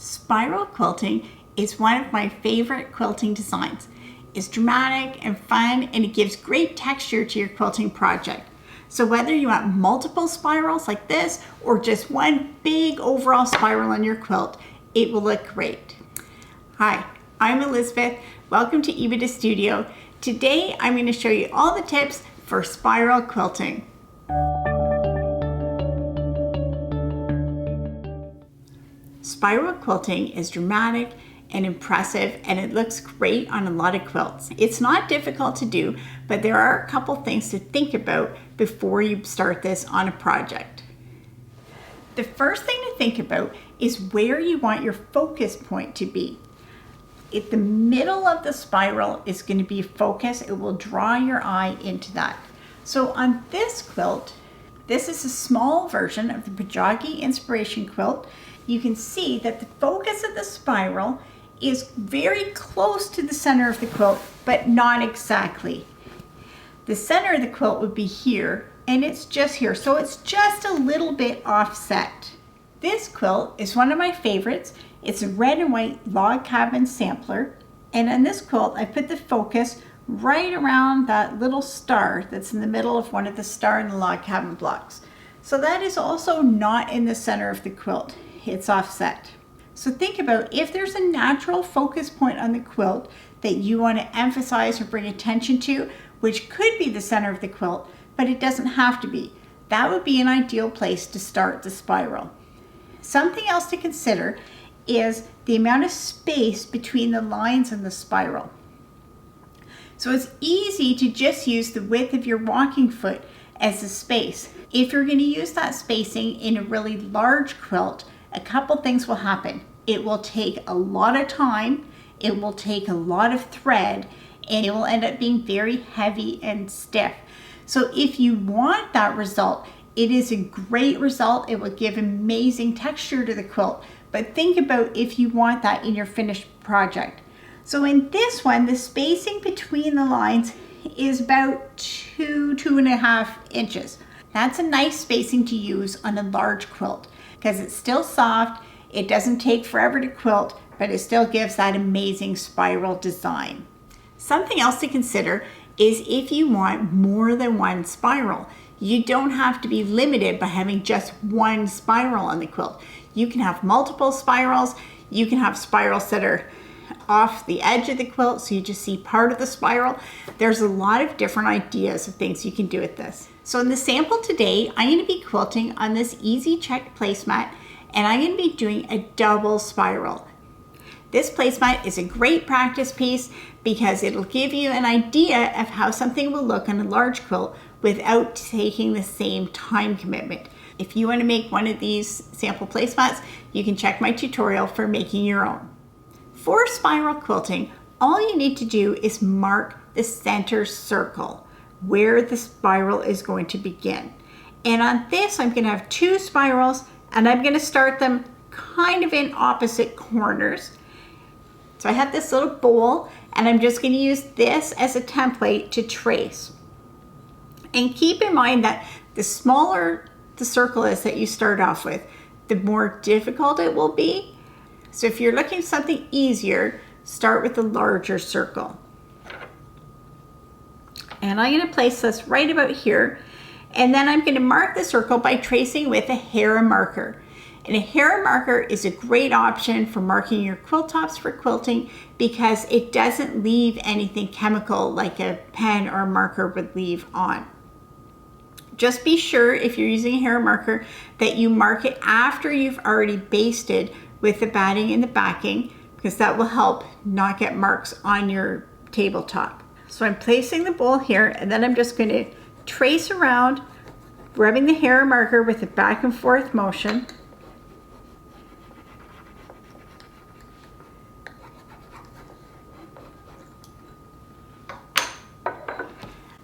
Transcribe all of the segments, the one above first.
Spiral quilting is one of my favorite quilting designs. It's dramatic and fun, and it gives great texture to your quilting project. So whether you want multiple spirals like this or just one big overall spiral on your quilt, it will look great. Hi, I'm Elizabeth. Welcome to Ebida Studio. Today I'm going to show you all the tips for spiral quilting. Spiral quilting is dramatic and impressive, and it looks great on a lot of quilts. It's not difficult to do, but there are a couple things to think about before you start this on a project. The first thing to think about is where you want your focus point to be. If the middle of the spiral is going to be focus, it will draw your eye into that. So on this quilt, this is a small version of the Pajagi Inspiration quilt. You can see that the focus of the spiral is very close to the center of the quilt, but not exactly. The center of the quilt would be here, and it's just here, so it's just a little bit offset. This quilt is one of my favorites. It's a red and white log cabin sampler, and on this quilt I put the focus right around that little star that's in the middle of one of the star and the log cabin blocks. So that is also not in the center of the quilt. It's offset. So think about if there's a natural focus point on the quilt that you want to emphasize or bring attention to, which could be the center of the quilt, but it doesn't have to be. That would be an ideal place to start the spiral. Something else to consider is the amount of space between the lines in the spiral. So it's easy to just use the width of your walking foot as the space. If you're going to use that spacing in a really large quilt, a couple things will happen. It will take a lot of time, it will take a lot of thread, and it will end up being very heavy and stiff. So if you want that result, it is a great result. It will give amazing texture to the quilt. But think about if you want that in your finished project. So in this one, the spacing between the lines is about 2.5 inches. That's a nice spacing to use on a large quilt, because it's still soft, it doesn't take forever to quilt, but it still gives that amazing spiral design. Something else to consider is if you want more than one spiral. You don't have to be limited by having just one spiral on the quilt. You can have multiple spirals. You can have spirals that are off the edge of the quilt, so you just see part of the spiral. There's a lot of different ideas of things you can do with this. So in the sample today, I'm going to be quilting on this Easy Check placemat, and I'm going to be doing a double spiral. This placemat is a great practice piece because it'll give you an idea of how something will look on a large quilt without taking the same time commitment. If you want to make one of these sample placemats, you can check my tutorial for making your own. For spiral quilting, all you need to do is mark the center circle where the spiral is going to begin. And on this, I'm going to have two spirals, and I'm going to start them kind of in opposite corners. So I have this little bowl, and I'm just going to use this as a template to trace. And keep in mind that the smaller the circle is that you start off with, the more difficult it will be. So if you're looking for something easier, start with the larger circle. And I'm going to place this right about here. And then I'm going to mark the circle by tracing with a hair marker. And a hair marker is a great option for marking your quilt tops for quilting because it doesn't leave anything chemical like a pen or a marker would leave on. Just be sure if you're using a hair marker that you mark it after you've already basted with the batting and the backing, because that will help not get marks on your tabletop. So I'm placing the bowl here, and then I'm just going to trace around, rubbing the hair marker with a back and forth motion.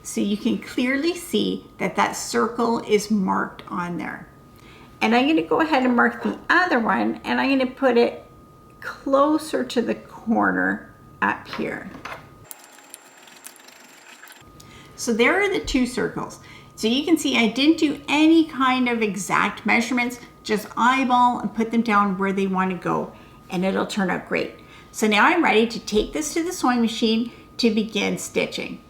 So you can clearly see that that circle is marked on there. And I'm going to go ahead and mark the other one, and I'm going to put it closer to the corner up here. So there are the two circles. So you can see I didn't do any kind of exact measurements, just eyeball and put them down where they want to go. and it'll turn out great. So now I'm ready to take this to the sewing machine to begin stitching.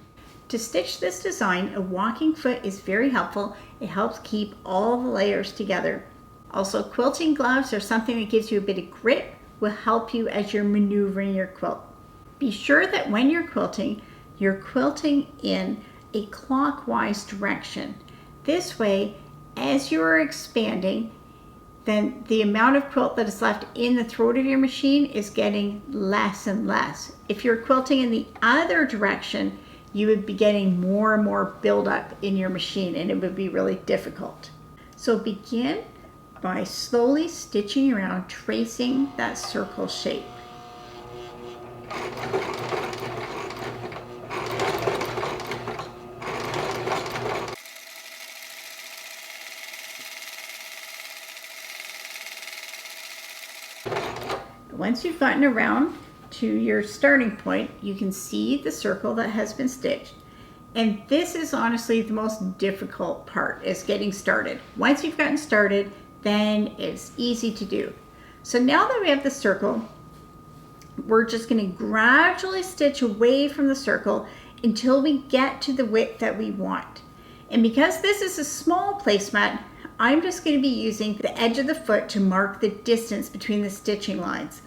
To stitch this design, a walking foot is very helpful. It helps keep all the layers together. Also, quilting gloves are something that gives you a bit of grip, will help you as you're maneuvering your quilt. Be sure that when you're quilting in a clockwise direction. This way, as you're expanding, then the amount of quilt that is left in the throat of your machine is getting less and less. If you're quilting in the other direction, you would be getting more and more buildup in your machine, and it would be really difficult. So begin by slowly stitching around, tracing that circle shape. Once you've gotten around to your starting point, you can see the circle that has been stitched. And this is honestly the most difficult part, is getting started. Once you've gotten started, then it's easy to do. So now that we have the circle, we're just going to gradually stitch away from the circle until we get to the width that we want. And because this is a small placemat, I'm just going to be using the edge of the foot to mark the distance between the stitching lines.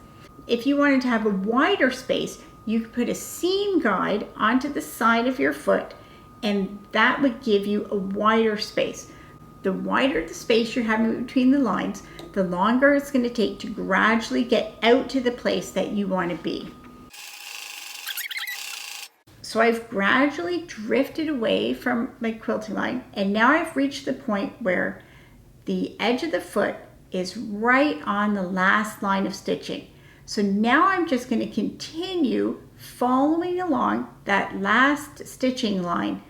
If you wanted to have a wider space, you could put a seam guide onto the side of your foot, and that would give you a wider space. The wider the space you're having between the lines, the longer it's going to take to gradually get out to the place that you want to be. So I've gradually drifted away from my quilting line, and now I've reached the point where the edge of the foot is right on the last line of stitching. So now I'm just going to continue following along that last stitching line.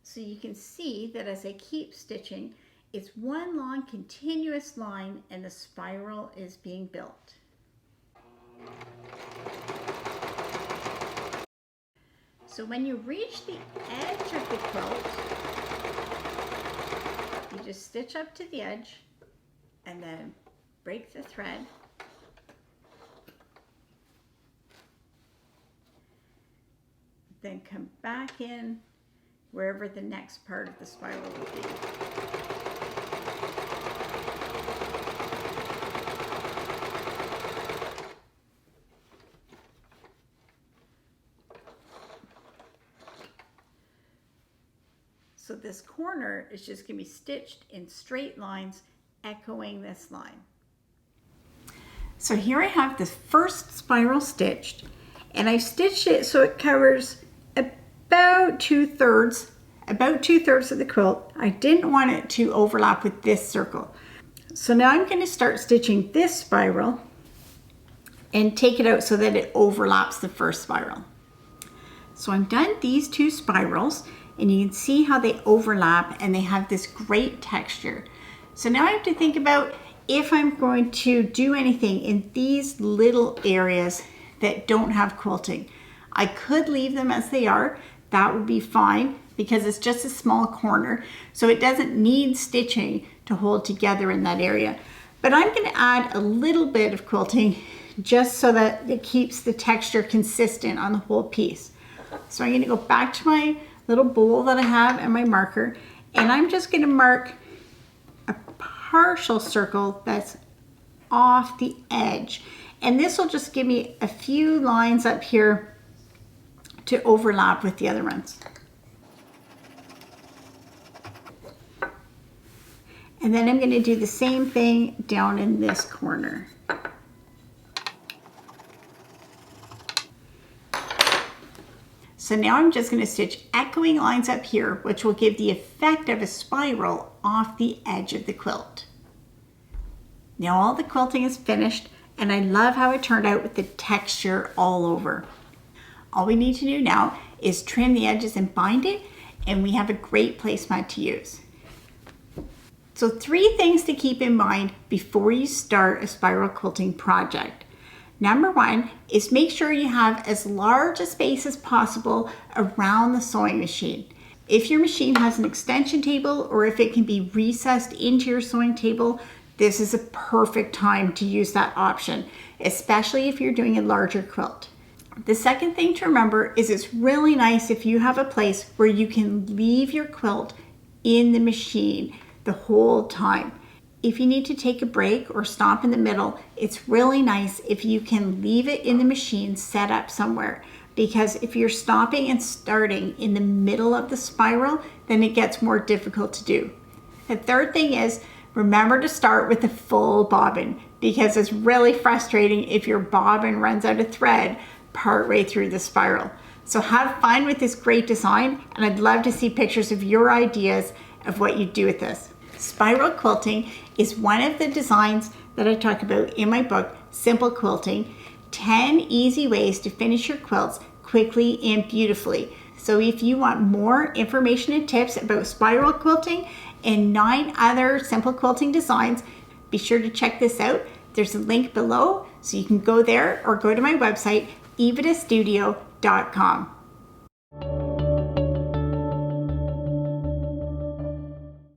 So you can see that as I keep stitching, it's one long continuous line and the spiral is being built. So when you reach the edge of the quilt, you just stitch up to the edge and then break the thread. Then come back in wherever the next part of the spiral will be. So this corner is just going to be stitched in straight lines, echoing this line. So here I have the first spiral stitched, and I've stitched it so it covers about two-thirds of the quilt. I didn't want it to overlap with this circle. So now I'm going to start stitching this spiral and take it out so that it overlaps the first spiral. So I'm done these two spirals, and you can see how they overlap and they have this great texture. So now I have to think about if I'm going to do anything in these little areas that don't have quilting. I could leave them as they are. That would be fine because it's just a small corner, so it doesn't need stitching to hold together in that area. But I'm going to add a little bit of quilting just so that it keeps the texture consistent on the whole piece. So I'm going to go back to my little bowl that I have and my marker, and I'm just going to mark a partial circle that's off the edge. And this will just give me a few lines up here to overlap with the other ones. And then I'm going to do the same thing down in this corner. So now I'm just going to stitch echoing lines up here, which will give the effect of a spiral off the edge of the quilt. Now all the quilting is finished, and I love how it turned out with the texture all over. All we need to do now is trim the edges and bind it, and we have a great placemat to use. So 3 things to keep in mind before you start a spiral quilting project. Number one is make sure you have as large a space as possible around the sewing machine. If your machine has an extension table or if it can be recessed into your sewing table, this is a perfect time to use that option, especially if you're doing a larger quilt. The second thing to remember is it's really nice if you have a place where you can leave your quilt in the machine the whole time. If you need to take a break or stop in the middle, it's really nice if you can leave it in the machine set up somewhere, because if you're stopping and starting in the middle of the spiral, then it gets more difficult to do. The third thing is remember to start with the full bobbin, because it's really frustrating if your bobbin runs out of thread partway through the spiral. So have fun with this great design, and I'd love to see pictures of your ideas of what you do with this. Spiral quilting is one of the designs that I talk about in my book, Simple Quilting, 10 easy ways to finish your quilts quickly and beautifully. So if you want more information and tips about spiral quilting and 9 other simple quilting designs, be sure to check this out. There's a link below, so you can go there or go to my website, evitastudio.com.